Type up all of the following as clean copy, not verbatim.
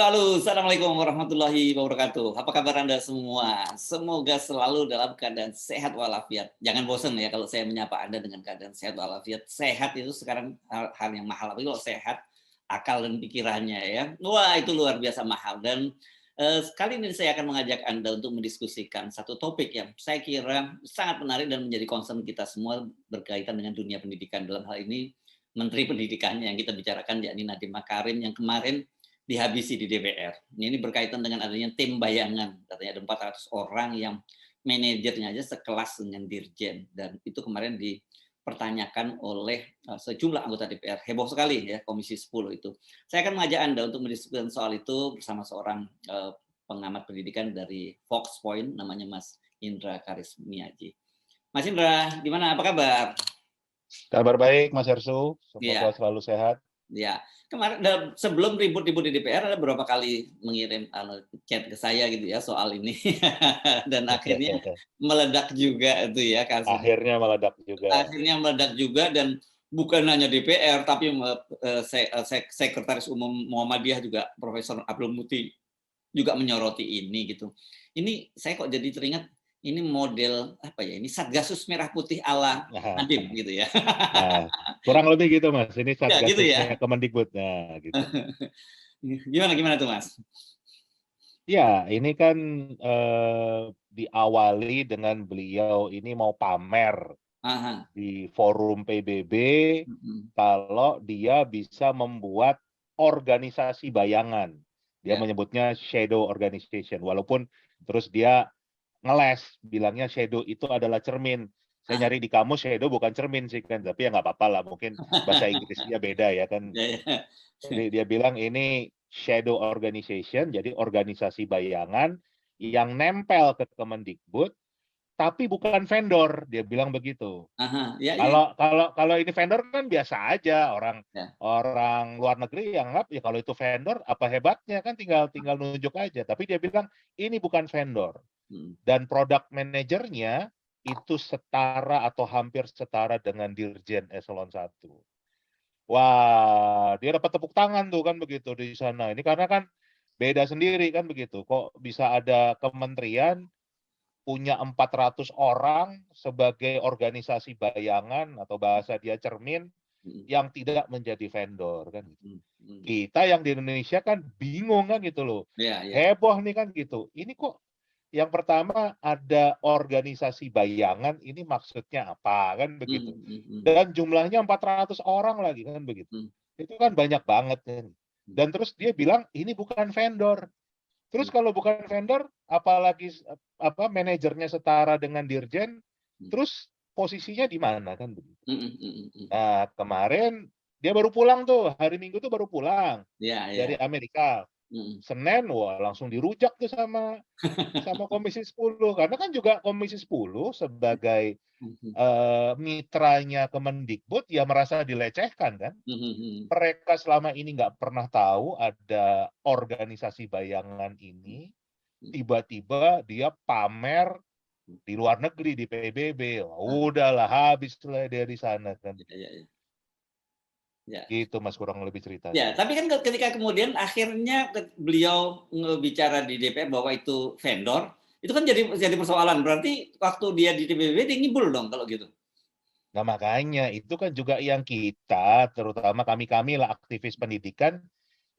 Halo, Assalamualaikum warahmatullahi wabarakatuh. Apa kabar Anda semua? Semoga selalu dalam keadaan sehat walafiat. Jangan bosan ya kalau saya menyapa Anda dengan keadaan sehat walafiat. Sehat itu sekarang hal yang mahal. Tapi kalau sehat, akal dan pikirannya ya. Wah, itu luar biasa mahal. Dan kali ini saya akan mengajak Anda untuk mendiskusikan satu topik yang saya kira sangat menarik dan menjadi concern kita semua berkaitan dengan dunia pendidikan. Dalam hal ini, Menteri Pendidikannya yang kita bicarakan, yakni Nadiem Makarim yang kemarin dihabisi di DPR. Ini berkaitan dengan adanya tim bayangan. Katanya ada 400 orang yang manajernya aja sekelas dengan Dirjen. Dan itu kemarin dipertanyakan oleh sejumlah anggota DPR. Heboh sekali ya Komisi 10 itu. Saya akan mengajak Anda untuk mendiskusikan soal itu bersama seorang pengamat pendidikan dari Fox Point, namanya Mas Indra Karismiaji. Mas Indra, gimana? Apa kabar? Kabar baik, Mas Ersu. Ya. Semoga selalu sehat. Ya, kemarin sebelum ribut-ribut di DPR ada beberapa kali mengirim chat ke saya gitu ya soal ini dan akhirnya meledak juga itu ya kasusnya. Akhirnya meledak juga. Akhirnya meledak juga dan bukan hanya DPR tapi Sekretaris Umum Muhammadiyah juga Profesor Abdul Muti juga menyoroti ini gitu. Ini saya kok jadi teringat ini model apa ya? Ini Satgasus Merah Putih ala Nadiem gitu ya. Nah, kurang lebih gitu Mas. Ini gitu ya? Satgasusnya Kemendikbud. Nah, gitu. Gimana tuh Mas? Ya, ini kan diawali dengan beliau ini mau pamer di forum PBB kalau dia bisa membuat organisasi bayangan. Dia menyebutnya shadow organization. Walaupun terus dia ngeles, bilangnya shadow itu adalah cermin. Saya nyari di kamus shadow bukan cermin sih kan, tapi ya nggak apa-apa lah, mungkin bahasa Inggrisnya beda ya kan. Jadi dia bilang ini shadow organization, jadi organisasi bayangan yang nempel ke Kemendikbud, tapi bukan vendor. Dia bilang begitu. Kalau ini vendor kan biasa aja, orang luar negeri yang anggap ya kalau itu vendor apa hebatnya kan tinggal nunjuk aja. Tapi dia bilang ini bukan vendor. Dan produk manajernya itu setara atau hampir setara dengan Dirjen Eselon 1. Wah, dia dapat tepuk tangan tuh kan begitu di sana. Ini karena kan beda sendiri kan begitu. Kok bisa ada kementerian punya 400 orang sebagai organisasi bayangan atau bahasa dia cermin yang tidak menjadi vendor kan gitu. Kita yang di Indonesia kan bingung kan gitu loh. Heboh nih kan gitu. Ini kok yang pertama ada organisasi bayangan, ini maksudnya apa kan begitu. Dan jumlahnya 400 orang lagi kan begitu. Itu kan banyak banget kan. Dan terus dia bilang ini bukan vendor. Terus kalau bukan vendor, apalagi manajernya setara dengan Dirjen, terus posisinya di mana kan begitu. Nah, kemarin dia baru pulang tuh, hari Minggu tuh baru pulang dari Amerika. Senin, wah langsung dirujak tuh sama Komisi 10. Karena kan juga Komisi 10 sebagai mitranya Kemendikbud ya merasa dilecehkan kan. Mereka selama ini nggak pernah tahu ada organisasi bayangan ini. Tiba-tiba dia pamer di luar negeri di PBB. Udahlah habis dari sana kan. Gitu Mas kurang lebih ceritanya. Ya, tapi kan ketika kemudian akhirnya beliau bicara di DPR bahwa itu vendor, itu kan jadi persoalan. Berarti waktu dia di PBB dia ngibul dong kalau gitu. Nah makanya itu kan juga yang kita, terutama kami lah aktivis pendidikan,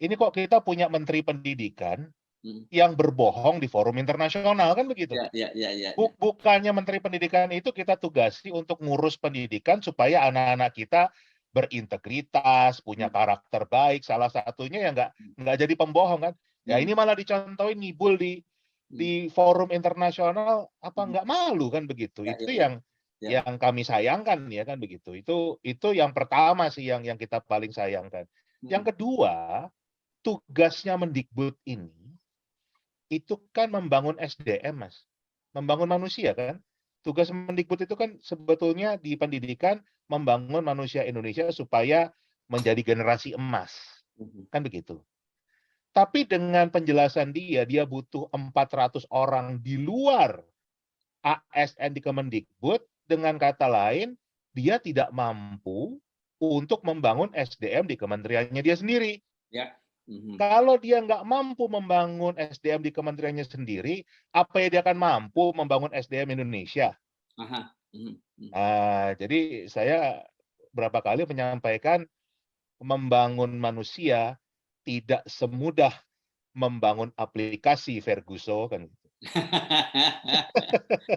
ini kok kita punya Menteri Pendidikan yang berbohong di forum internasional kan begitu. Bukannya Menteri Pendidikan itu kita tugasi untuk ngurus pendidikan supaya anak-anak kita berintegritas, punya karakter baik. Salah satunya ya nggak jadi pembohong kan. Ya ini malah dicontohin ngibul di forum internasional, apa nggak malu kan begitu. Itu yang kami sayangkan ya kan begitu. Itu yang pertama sih yang kita paling sayangkan. Yang kedua, tugasnya Mendikbud ini itu kan membangun SDM, Mas. Membangun manusia kan. Tugas Mendikbud itu kan sebetulnya di pendidikan membangun manusia Indonesia supaya menjadi generasi emas. Kan begitu. Tapi dengan penjelasan dia butuh 400 orang di luar ASN di Kemendikbud, dengan kata lain, dia tidak mampu untuk membangun SDM di kementeriannya dia sendiri. Kalau dia nggak mampu membangun SDM di kementeriannya sendiri, apa ya dia akan mampu membangun SDM Indonesia? Jadi saya berapa kali menyampaikan membangun manusia tidak semudah membangun aplikasi Ferguson kan.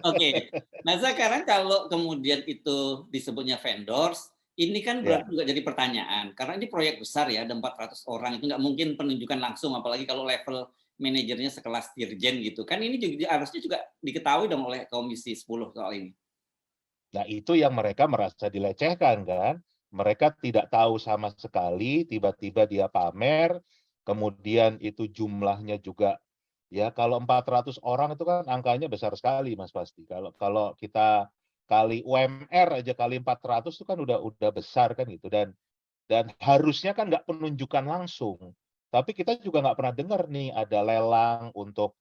Oke. Nah, sekarang kalau kemudian itu disebutnya vendors, ini kan Ya. berarti juga jadi pertanyaan, karena ini proyek besar ya, ada 400 orang, itu nggak mungkin penunjukan langsung, apalagi kalau level manajernya sekelas dirjen gitu. Kan ini juga harusnya juga diketahui dong oleh Komisi 10 soal ini. Nah, itu yang mereka merasa dilecehkan kan. Mereka tidak tahu sama sekali, tiba-tiba dia pamer, kemudian itu jumlahnya juga ya kalau 400 orang itu kan angkanya besar sekali Mas pasti. Kalau kalau kita kali UMR aja kali 400 itu kan udah besar kan gitu dan harusnya kan nggak penunjukan langsung. Tapi kita juga nggak pernah dengar nih ada lelang untuk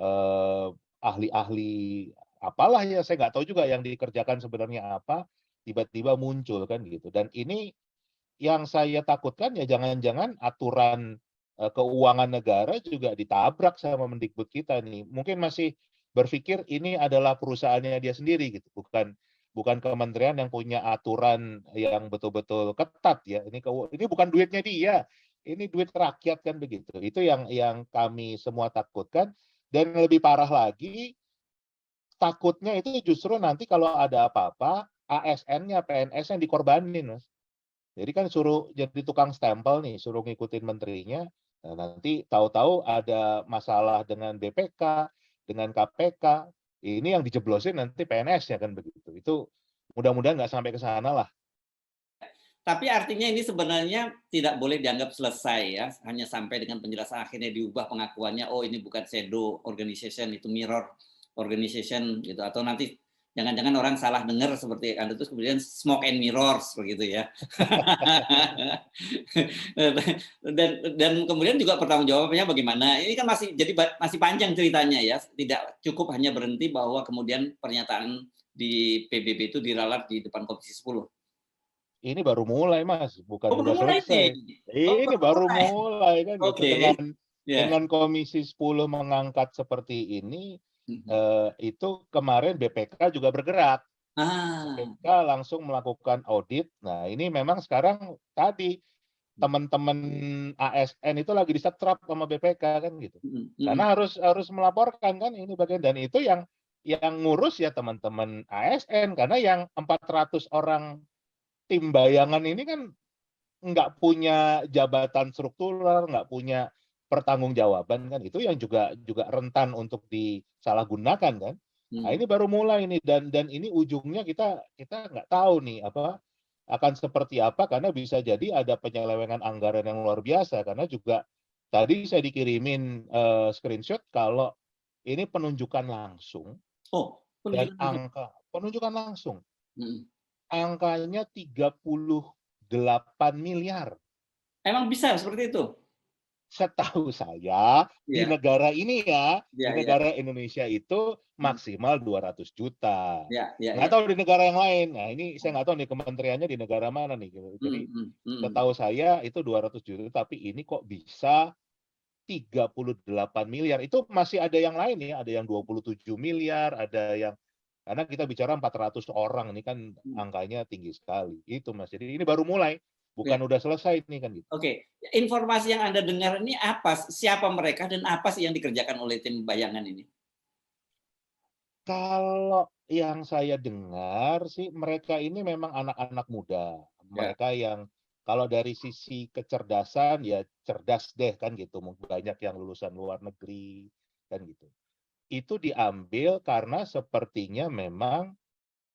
eh, ahli-ahli apalah ya saya nggak tahu juga yang dikerjakan sebenarnya apa tiba-tiba muncul kan gitu dan ini yang saya takutkan ya jangan-jangan aturan keuangan negara juga ditabrak sama Mendikbud kita nih mungkin masih berpikir ini adalah perusahaannya dia sendiri gitu bukan bukan kementerian yang punya aturan yang betul-betul ketat ya ini bukan duitnya dia ini duit rakyat kan begitu itu yang kami semua takutkan dan lebih parah lagi, takutnya itu justru nanti kalau ada apa-apa, ASN-nya, PNS-nya dikorbanin, Mas. Jadi kan suruh jadi tukang stempel nih, suruh ngikutin menterinya, nah nanti tahu-tahu ada masalah dengan BPK, dengan KPK, ini yang dijeblosin nanti PNS-nya kan begitu. Itu mudah-mudahan nggak sampai ke sana lah. Tapi artinya ini sebenarnya tidak boleh dianggap selesai ya, hanya sampai dengan penjelasan akhirnya diubah pengakuannya, oh ini bukan shadow organization, itu mirror organization gitu, atau nanti jangan-jangan orang salah dengar seperti Anda terus kemudian smoke and mirrors begitu ya. Dan kemudian juga pertanggungjawabannya bagaimana? Ini kan masih jadi masih panjang ceritanya ya, tidak cukup hanya berhenti bahwa kemudian pernyataan di PBB itu diralat di depan Komisi 10. Ini baru mulai, Mas, bukan Oh, udah belum mulai nih? selesai. Oh, Ini baru baru mulai? mulai kan gitu. Oke, ya. Dengan Komisi 10 mengangkat seperti ini, Mhm. itu kemarin BPK juga bergerak. Ah, BPK langsung melakukan audit. Nah, ini memang sekarang tadi teman-teman ASN itu lagi disetrap sama BPK kan gitu. mhm mhm. Karena harus melaporkan kan ini bagian dan itu yang ngurus ya teman-teman ASN karena yang 400 orang tim bayangan ini kan nggak punya jabatan struktural, nggak punya pertanggungjawaban kan itu yang juga juga rentan untuk disalahgunakan kan. Nah, Mhm. ini baru mulai nih dan ini ujungnya kita kita nggak tahu nih apa akan seperti apa karena bisa jadi ada penyelewengan anggaran yang luar biasa karena juga tadi saya dikirimin screenshot kalau ini penunjukan langsung Oh, dan penunjukan langsung? angka penunjukan langsung Mhm. angkanya 38 miliar. Emang bisa seperti itu? Setahu saya di Iya negara ini ya, iya di iya. negara Indonesia itu Mhm. maksimal 200 juta. Iya iya Nggak iya. tahu di negara yang lain. Nah, ini saya nggak tahu nih kementeriannya di negara mana nih gitu. Mhm Jadi mhm mhm. setahu saya itu 200 juta, tapi ini kok bisa 38 miliar. Itu masih ada yang lain ya, ada yang 27 miliar, ada yang karena kita bicara 400 orang ini kan Mhm. angkanya tinggi sekali. Itu Mas. Jadi ini baru mulai, Iya. bukan udah selesai nih kan gitu. Oke, informasi yang Anda dengar ini apa? Siapa mereka dan apa sih yang dikerjakan oleh tim bayangan ini? Kalau yang saya dengar sih mereka ini memang anak-anak muda. Ya. Mereka yang kalau dari sisi kecerdasan ya cerdas deh kan gitu. Banyak yang lulusan luar negeri kan gitu. Itu diambil karena sepertinya memang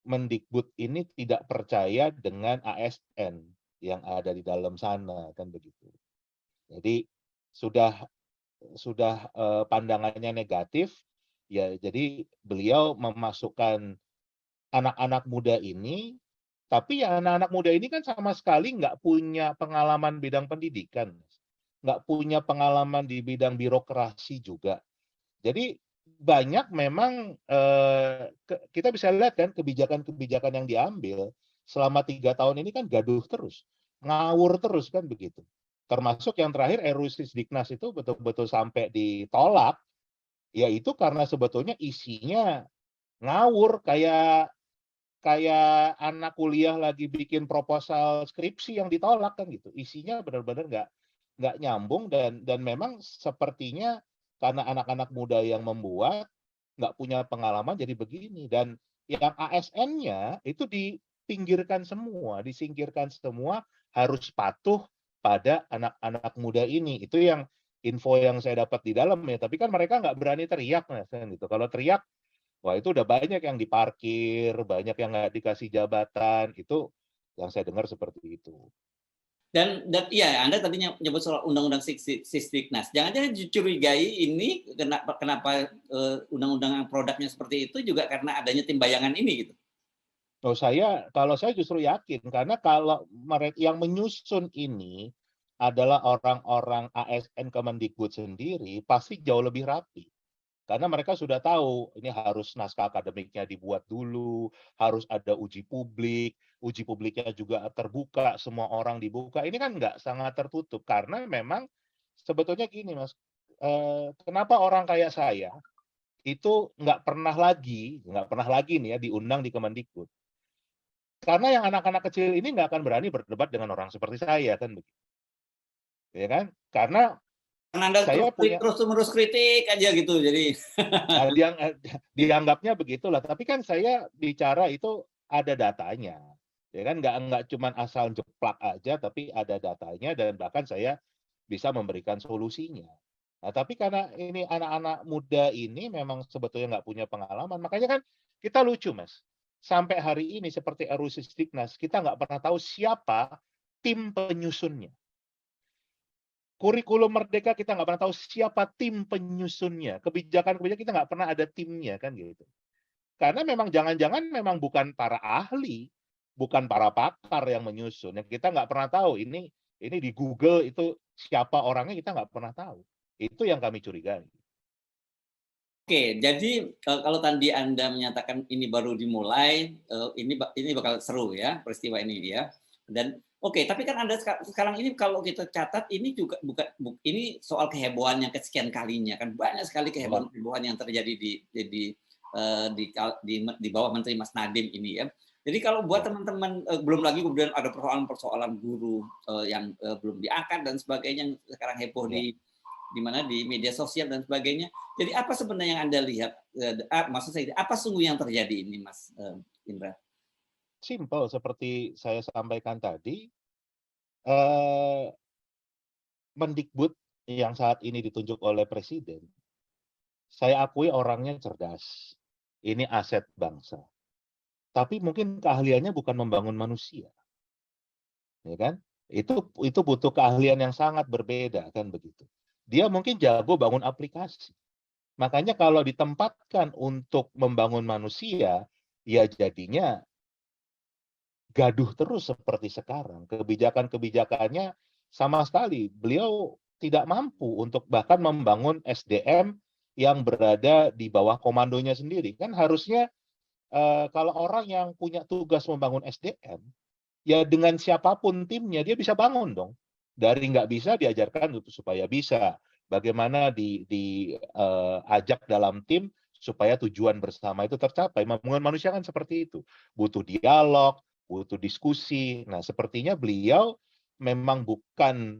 Mendikbud ini tidak percaya dengan ASN yang ada di dalam sana kan begitu. Jadi sudah pandangannya negatif ya jadi beliau memasukkan anak-anak muda ini, tapi ya anak-anak muda ini kan sama sekali nggak punya pengalaman bidang pendidikan, nggak punya pengalaman di bidang birokrasi juga. Jadi banyak memang kita bisa lihat kan kebijakan-kebijakan yang diambil selama 3 tahun ini kan gaduh terus, ngawur terus kan begitu. Termasuk yang terakhir RUU Sisdiknas itu betul-betul sampai ditolak, ya itu karena sebetulnya isinya ngawur, kayak kayak anak kuliah lagi bikin proposal skripsi yang ditolak kan gitu. Isinya benar-benar nggak nyambung, dan memang sepertinya karena anak-anak muda yang membuat nggak punya pengalaman jadi begini. Dan yang ASN-nya itu dipinggirkan semua, disingkirkan semua, harus patuh pada anak-anak muda ini. Itu yang info yang saya dapat di dalam ya. Tapi kan mereka nggak berani teriak, Mas, kan gitu. Kalau teriak, wah itu udah banyak yang diparkir, banyak yang nggak dikasih jabatan. Itu yang saya dengar seperti itu. Dan iya, Anda tadinya menyebut soal undang-undang Sisdiknas. Jangan-jangan dicurigai ini kenapa undang-undang produknya seperti itu juga karena adanya tim bayangan ini gitu. Oh, kalau saya justru yakin, karena kalau mereka yang menyusun ini adalah orang-orang ASN Kemendikbud sendiri, pasti jauh lebih rapi. Karena mereka sudah tahu ini harus naskah akademiknya dibuat dulu, harus ada uji publiknya juga terbuka, semua orang dibuka. Ini kan nggak sangat tertutup, karena memang sebetulnya gini, Mas, kenapa orang kayak saya itu nggak pernah lagi nih ya diundang di Kemendikbud. Karena yang anak-anak kecil ini nggak akan berani berdebat dengan orang seperti saya, kan begitu. Ya kan? Karena Karena Anda saya punya terus-menerus kritik aja gitu, jadi dianggapnya begitulah. Tapi kan saya bicara itu ada datanya. Ya kan, nggak cuman asal jeplak aja, tapi ada datanya, dan bahkan saya bisa memberikan solusinya. Nah, tapi karena ini anak-anak muda ini memang sebetulnya nggak punya pengalaman, makanya kan kita lucu, Mas. Sampai hari ini seperti RUU Sisdiknas, kita nggak pernah tahu siapa tim penyusunnya. Kurikulum Merdeka kita nggak pernah tahu siapa tim penyusunnya. Kebijakan-kebijakan kita nggak pernah ada timnya, kan gitu. Karena memang jangan-jangan memang bukan para ahli, bukan para pakar yang menyusun. Yang kita nggak pernah tahu ini di Google itu siapa orangnya, kita nggak pernah tahu. Itu yang kami curigai. Oke, jadi kalau tadi Anda menyatakan ini baru dimulai, ini bakal seru ya peristiwa ini ya. Dan oke, tapi kan Anda sekarang ini kalau kita catat ini juga ini soal kehebohan yang kesekian kalinya kan, banyak sekali kehebohan yang terjadi di bawah Menteri Mas Nadiem ini ya. Jadi kalau buat teman-teman, belum lagi kemudian ada persoalan-persoalan guru yang belum diangkat dan sebagainya, yang sekarang heboh di mana di media sosial dan sebagainya. Jadi apa sebenarnya yang Anda lihat? Maksud saya, apa sungguh yang terjadi ini, Mas Indra? Simpel seperti saya sampaikan tadi, eh, Mendikbud yang saat ini ditunjuk oleh Presiden, saya akui orangnya cerdas. Ini aset bangsa. Tapi mungkin keahliannya bukan membangun manusia. Ya kan? Itu butuh keahlian yang sangat berbeda, kan begitu. Dia mungkin jago bangun aplikasi. Makanya kalau ditempatkan untuk membangun manusia, ya jadinya gaduh terus seperti sekarang. Kebijakan-kebijakannya sama sekali beliau tidak mampu untuk bahkan membangun SDM yang berada di bawah komandonya sendiri. Kan harusnya kalau orang yang punya tugas membangun SDM, ya dengan siapapun timnya dia bisa bangun dong. Dari nggak bisa diajarkan supaya bisa. Bagaimana diajak dalam tim supaya tujuan bersama itu tercapai. Membangun manusia kan seperti itu. Butuh dialog, butuh diskusi. Nah, sepertinya beliau memang bukan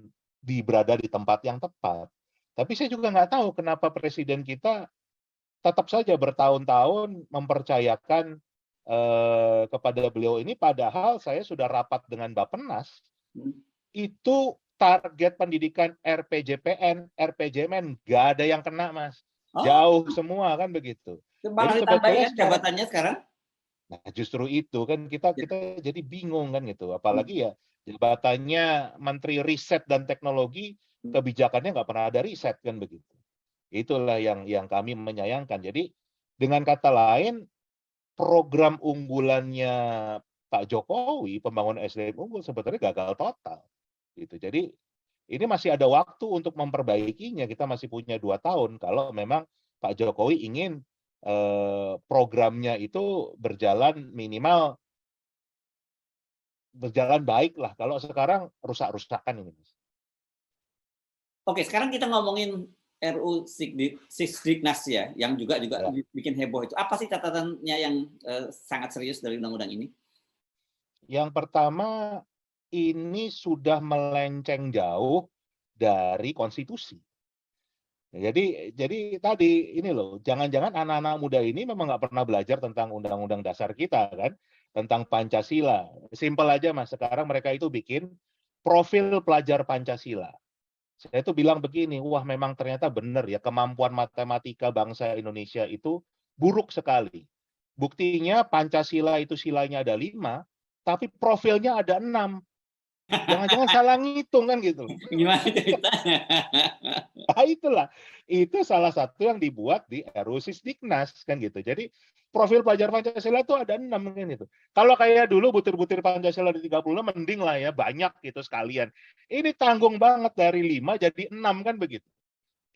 berada di tempat yang tepat. Tapi saya juga nggak tahu kenapa presiden kita tetap saja bertahun-tahun mempercayakan kepada beliau ini, padahal saya sudah rapat dengan Bappenas, itu target pendidikan RPJPN, RPJMN, nggak ada yang kena, Mas. Jauh semua, kan begitu. Malah Jadi sebetulnya ditambahin jabatannya sekarang? nah justru itu kan kita jadi bingung kan gitu. Apalagi ya jabatannya Menteri Riset dan Teknologi, kebijakannya nggak pernah ada riset, kan begitu. Itulah yang kami menyayangkan. Jadi dengan kata lain, program unggulannya Pak Jokowi, pembangunan SDM unggul, sebetulnya gagal total. Gitu. Jadi ini masih ada waktu untuk memperbaikinya. Kita masih punya 2 tahun kalau memang Pak Jokowi ingin programnya itu berjalan berjalan baik lah. Kalau sekarang rusak-rusakan ini. Oke, sekarang kita ngomongin RUU Sisdiknas ya, yang juga Ya. bikin heboh itu. Apa sih catatannya yang sangat serius dari undang-undang ini? Yang pertama, ini sudah melenceng jauh dari konstitusi. Jadi tadi ini loh, jangan-jangan anak-anak muda ini memang nggak pernah belajar tentang undang-undang dasar kita kan, tentang Pancasila. Simpel aja Mas, sekarang mereka itu bikin profil pelajar Pancasila. Saya itu bilang begini, wah memang ternyata benar ya, kemampuan matematika bangsa Indonesia itu buruk sekali. Buktinya Pancasila itu silanya ada 5, tapi profilnya ada 6. Jangan-jangan salah ngitung kan gitu. Gimana ceritanya? Nah, itulah, itu salah satu yang dibuat di RUU Sisdiknas kan gitu. Jadi profil pelajar Pancasila itu ada 6 kan itu. Kalau kayak dulu butir-butir Pancasila di 36 mending lah ya, banyak gitu sekalian. Ini tanggung banget dari 5 jadi 6 kan begitu.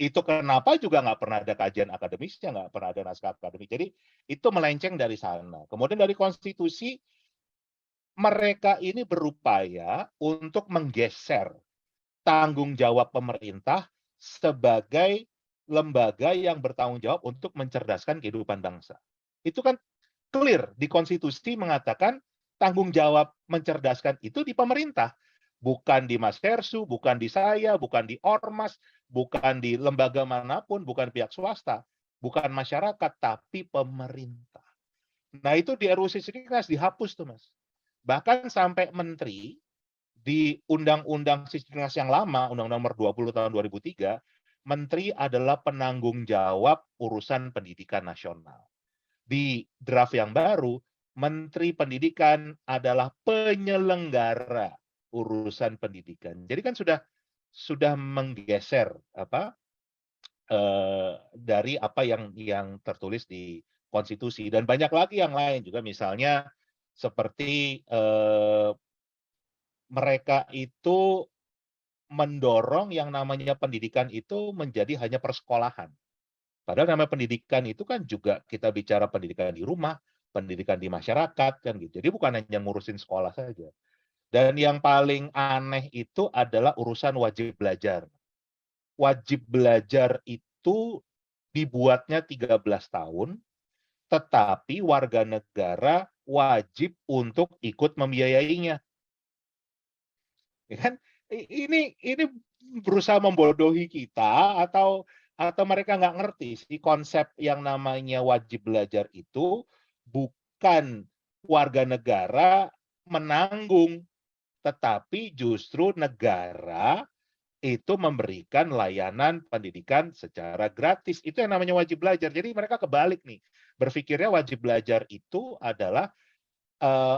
Itu kenapa juga nggak pernah ada kajian akademisnya, nggak pernah ada naskah akademik. Jadi itu melenceng dari sana. Kemudian dari konstitusi, mereka ini berupaya untuk menggeser tanggung jawab pemerintah sebagai lembaga yang bertanggung jawab untuk mencerdaskan kehidupan bangsa. Itu kan clear di konstitusi mengatakan tanggung jawab mencerdaskan itu di pemerintah, bukan di Mas Hersu, bukan di saya, bukan di ormas, bukan di lembaga manapun, bukan pihak swasta, bukan masyarakat, tapi pemerintah. Nah itu di RUU Sisdiknas dihapus tuh Mas. Bahkan sampai menteri di Undang-Undang Sisdiknas yang lama, Undang-Undang Nomor 20 tahun 2003, menteri adalah penanggung jawab urusan pendidikan nasional. Di draft yang baru, Menteri Pendidikan adalah penyelenggara urusan pendidikan. Jadi kan sudah menggeser dari apa yang tertulis di konstitusi dan banyak lagi yang lain juga misalnya seperti mereka itu mendorong yang namanya pendidikan itu menjadi hanya persekolahan. Padahal namanya pendidikan itu kan juga kita bicara pendidikan di rumah, pendidikan di masyarakat kan gitu. Jadi bukan hanya ngurusin sekolah saja. Dan yang paling aneh itu adalah urusan wajib belajar. Wajib belajar itu dibuatnya 13 tahun, tetapi warga negara wajib untuk ikut membiayainya. Ya kan? Ini berusaha membodohi kita atau mereka nggak ngerti sih konsep yang namanya wajib belajar itu bukan warga negara menanggung, tetapi justru negara itu memberikan layanan pendidikan secara gratis. Itu yang namanya wajib belajar. Jadi mereka kebalik nih. Berpikirnya wajib belajar itu adalah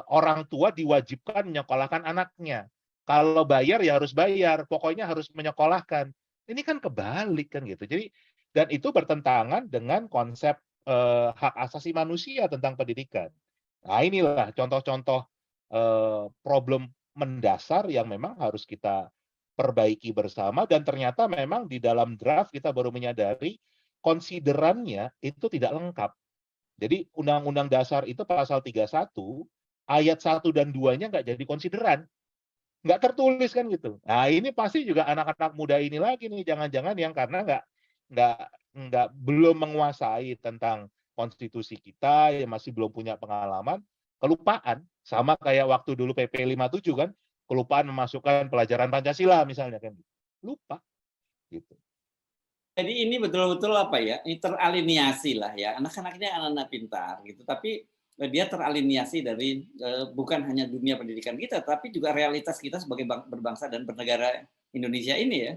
orang tua diwajibkan menyekolahkan anaknya. Kalau bayar ya harus bayar, pokoknya harus menyekolahkan. Ini kan kebalik kan gitu. Jadi dan itu bertentangan dengan konsep hak asasi manusia tentang pendidikan. Nah, inilah contoh-contoh problem mendasar yang memang harus kita perbaiki bersama dan ternyata memang di dalam draft kita baru menyadari konsiderannya itu tidak lengkap. Jadi Undang-Undang Dasar itu pasal 31, ayat 1 dan 2-nya nggak jadi konsideran. Nggak tertulis kan gitu. Nah ini pasti juga anak-anak muda ini lagi nih, jangan-jangan yang karena nggak belum menguasai tentang konstitusi kita, yang masih belum punya pengalaman, kelupaan. Sama kayak waktu dulu PP 57 kan, kelupaan memasukkan pelajaran Pancasila misalnya kan. Lupa gitu. Jadi ini betul-betul apa ya, ini teraliniasi lah ya, anak-anak ini anak-anak pintar gitu, tapi dia teraliniasi dari bukan hanya dunia pendidikan kita, tapi juga realitas kita sebagai berbangsa dan bernegara Indonesia ini ya.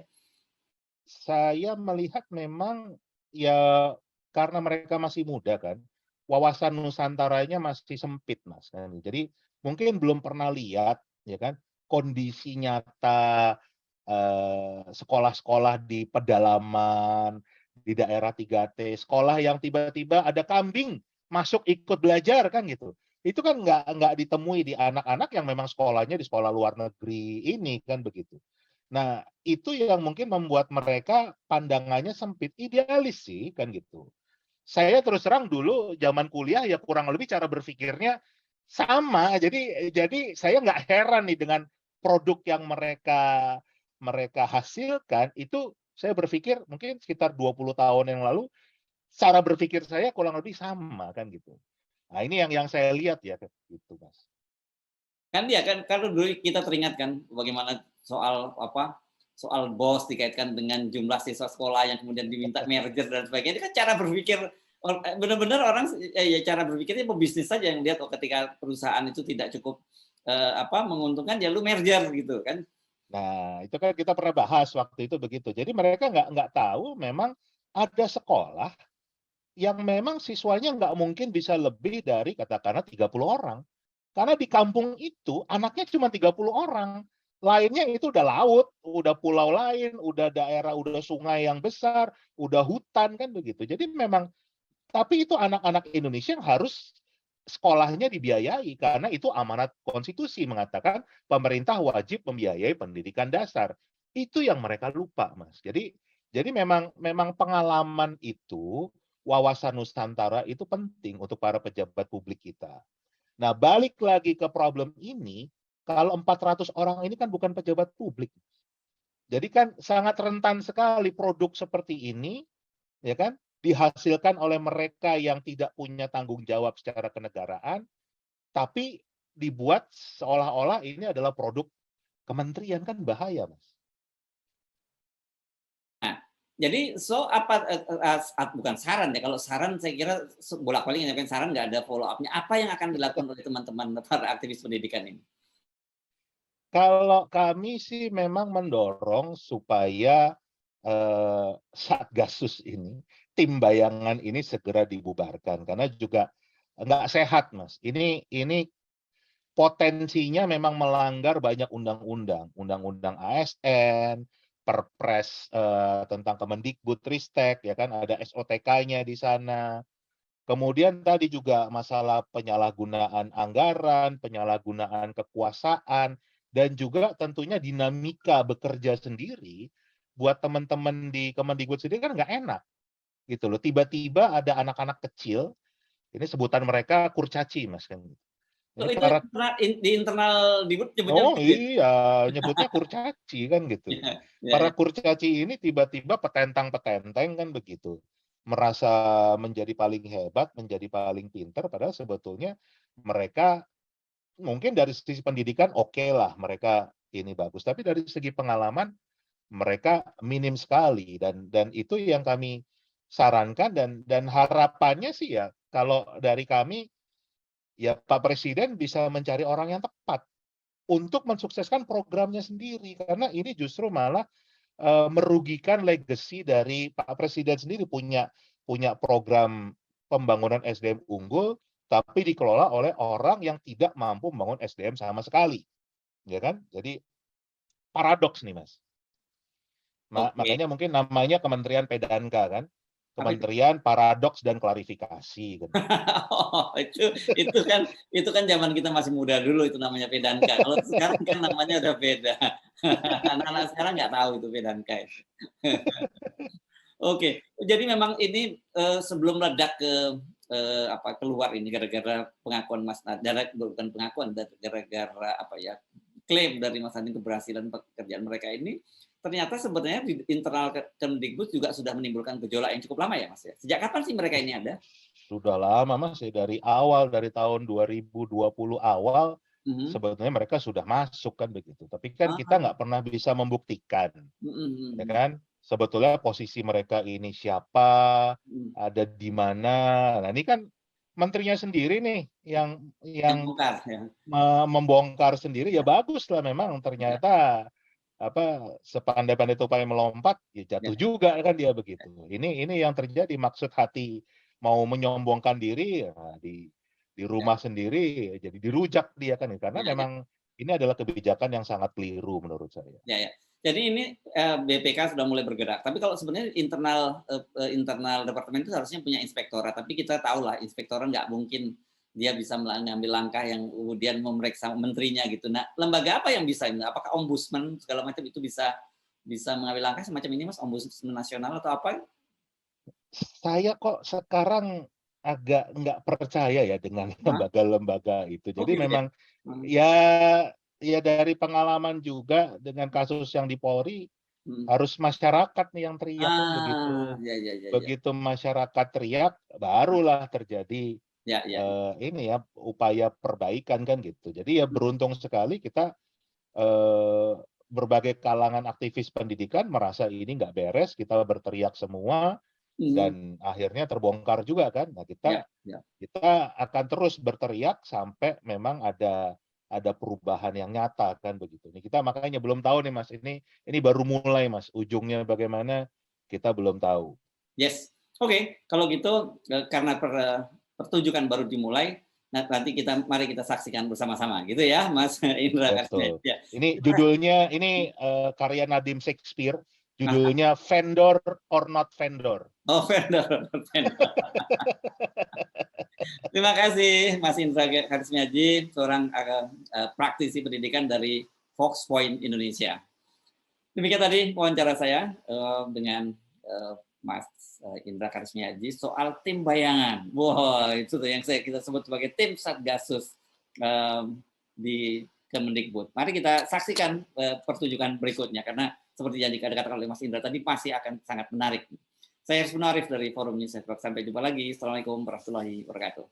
Saya melihat memang ya karena mereka masih muda kan, wawasan Nusantaranya masih sempit Mas kan. Jadi mungkin belum pernah lihat ya kan kondisi nyata sekolah-sekolah di pedalaman, di daerah 3T, sekolah yang tiba-tiba ada kambing masuk ikut belajar kan gitu. Itu kan nggak ditemui di anak-anak yang memang sekolahnya di sekolah luar negeri ini kan begitu. Nah, itu yang mungkin membuat mereka pandangannya sempit, idealis sih kan gitu. Saya terus terang dulu zaman kuliah ya kurang lebih cara berpikirnya sama. Jadi saya nggak heran nih dengan produk yang mereka hasilkan itu saya berpikir mungkin sekitar 20 tahun yang lalu, cara berpikir saya kurang lebih sama kan gitu. Nah ini yang saya lihat ya, gitu Mas. Kan dia kan kalau dulu kita teringatkan bagaimana soal apa, soal BOS dikaitkan dengan jumlah siswa sekolah yang kemudian diminta merger dan sebagainya. Ini kan cara berpikir benar-benar orang ya cara berpikirnya pebisnis saja yang lihat ketika perusahaan itu tidak cukup menguntungkan ya lu merger gitu kan. Nah, itu kan kita pernah bahas waktu itu begitu. Jadi mereka nggak tahu memang ada sekolah yang memang siswanya nggak mungkin bisa lebih dari katakanlah 30 orang. Karena di kampung itu anaknya cuma 30 orang. Lainnya itu udah laut, udah pulau lain, udah daerah, udah sungai yang besar, udah hutan kan begitu. Jadi memang tapi itu anak-anak Indonesia yang harus sekolahnya dibiayai karena itu amanat konstitusi mengatakan pemerintah wajib membiayai pendidikan dasar. Itu yang mereka lupa, Mas. Jadi memang pengalaman itu, wawasan Nusantara itu penting untuk para pejabat publik kita. Nah, balik lagi ke problem ini, kalau 400 orang ini kan bukan pejabat publik. Jadi kan sangat rentan sekali produk seperti ini, ya kan, dihasilkan oleh mereka yang tidak punya tanggung jawab secara kenegaraan, tapi dibuat seolah-olah ini adalah produk kementerian, kan bahaya, Mas. Jadi bukan saran ya, kalau saran saya kira bolak-balik nyampaikan saran nggak ada follow up-nya. Apa yang akan dilakukan oleh teman-teman para aktivis pendidikan ini? Kalau kami sih memang mendorong supaya Satgasus ini, tim bayangan ini segera dibubarkan karena juga nggak sehat, Mas. Ini potensinya memang melanggar banyak undang-undang, undang-undang ASN, Perpres tentang Kemendikbudristek, ya kan ada SOTK-nya di sana. Kemudian tadi juga masalah penyalahgunaan anggaran, penyalahgunaan kekuasaan, dan juga tentunya dinamika bekerja sendiri buat teman-teman di Kemendikbud sendiri kan nggak enak gitu loh. Tiba-tiba ada anak-anak kecil, ini sebutan mereka kurcaci, Mas kan. Oh, Ini itu para di internal Dibud nyebutnya Oh begitu ya? iya, nyebutnya kurcaci kan gitu. Iya, iya, Para iya. kurcaci ini tiba-tiba petentang-petenteng kan begitu. Merasa menjadi paling hebat, menjadi paling pinter, padahal sebetulnya mereka mungkin dari sisi pendidikan oke lah, mereka ini bagus. Tapi dari segi pengalaman mereka minim sekali dan itu yang kami sarankan dan harapannya sih ya kalau dari kami ya Pak Presiden bisa mencari orang yang tepat untuk mensukseskan programnya sendiri karena ini justru malah merugikan legacy dari Pak Presiden sendiri punya program pembangunan SDM unggul tapi dikelola oleh orang yang tidak mampu membangun SDM sama sekali, ya kan? Jadi paradoks nih Mas. Oke. Makanya mungkin namanya Kementerian Pedanka kan, Apa itu? Kementerian Paradoks dan Klarifikasi kan. Oh, itu kan zaman kita masih muda dulu itu namanya Pedanka. Kalau sekarang kan namanya udah beda. Anak-anak sekarang nggak tahu itu Pedanka itu. Oke, jadi memang ini, sebelum meledak keluar ini gara-gara pengakuan Mas bukan pengakuan, gara-gara klaim dari Mas Nadiem keberhasilan pekerjaan mereka ini, ternyata sebenarnya di internal Kemdikbud juga sudah menimbulkan gejolak yang cukup lama ya, Mas, ya? Sejak kapan sih mereka ini ada? Sudah lama Mas, ya dari awal, dari tahun 2020 awal, Mhm. sebetulnya mereka sudah masuk kan begitu. Tapi kan kita Ah, nggak pernah bisa membuktikan, mhm, ya mhm, kan? Sebetulnya posisi mereka ini siapa, mhm. ada di mana. Nah ini kan menterinya sendiri nih Yang yang bongkar ya? membongkar sendiri ya bagus lah memang Ya, ternyata sepandai-pandai tupai melompat ya ya, jatuh juga kan dia begitu. Ini yang terjadi maksud hati mau menyombongkan diri ya di ya, rumah sendiri ya jadi dirujak dia kan karena ya, ya. memang ini adalah kebijakan yang sangat keliru menurut saya. Ya, ya. Jadi ini BPK sudah mulai bergerak. Tapi kalau sebenarnya internal departemen itu harusnya punya inspektorat. Tapi kita tahu lah inspektorat nggak mungkin dia bisa mengambil langkah yang kemudian memeriksa menterinya gitu. Nah, lembaga apa yang bisa ini? Apakah ombudsman segala macam itu bisa bisa mengambil langkah semacam ini, Mas? Ombudsman nasional atau apa? Saya kok sekarang agak nggak percaya ya dengan Hah? lembaga-lembaga itu. Oh Jadi gitu ya? memang Hmm. ya ya dari pengalaman juga dengan kasus yang di Polri, Harus masyarakat nih yang teriak kan begitu. Ya, ya, ya, ya. Begitu masyarakat teriak, barulah terjadi Ya, ya. ini ya upaya perbaikan kan gitu. Jadi ya beruntung sekali kita berbagai kalangan aktivis pendidikan merasa ini nggak beres, kita berteriak semua dan akhirnya terbongkar juga kan. Nah Ya, ya. kita akan terus berteriak sampai memang ada perubahan yang nyata kan begitu. Ini kita makanya belum tahu nih Mas, ini baru mulai Mas, ujungnya bagaimana kita belum tahu. Yes, oke. Kalau gitu karena pertunjukan baru dimulai, nanti mari kita saksikan bersama-sama, gitu ya, Mas Indra Betul. Karsmiaji. Ini judulnya karya Nadim Shakespeare, judulnya Vendor or Not Vendor. Oh, vendor, vendor. Terima kasih Mas Indra Karismiaji, seorang praktisi pendidikan dari Fox Point Indonesia. Demikian tadi wawancara saya dengan Mas Indra Karismiaji soal tim bayangan. Wah, itu tuh yang kita sebut sebagai tim Satgasus di Kemendikbud. Mari kita saksikan pertunjukan berikutnya, karena seperti yang dikatakan oleh Mas Indra tadi masih akan sangat menarik. Saya Arif dari Forum News Network. Sampai jumpa lagi. Assalamualaikum warahmatullahi wabarakatuh.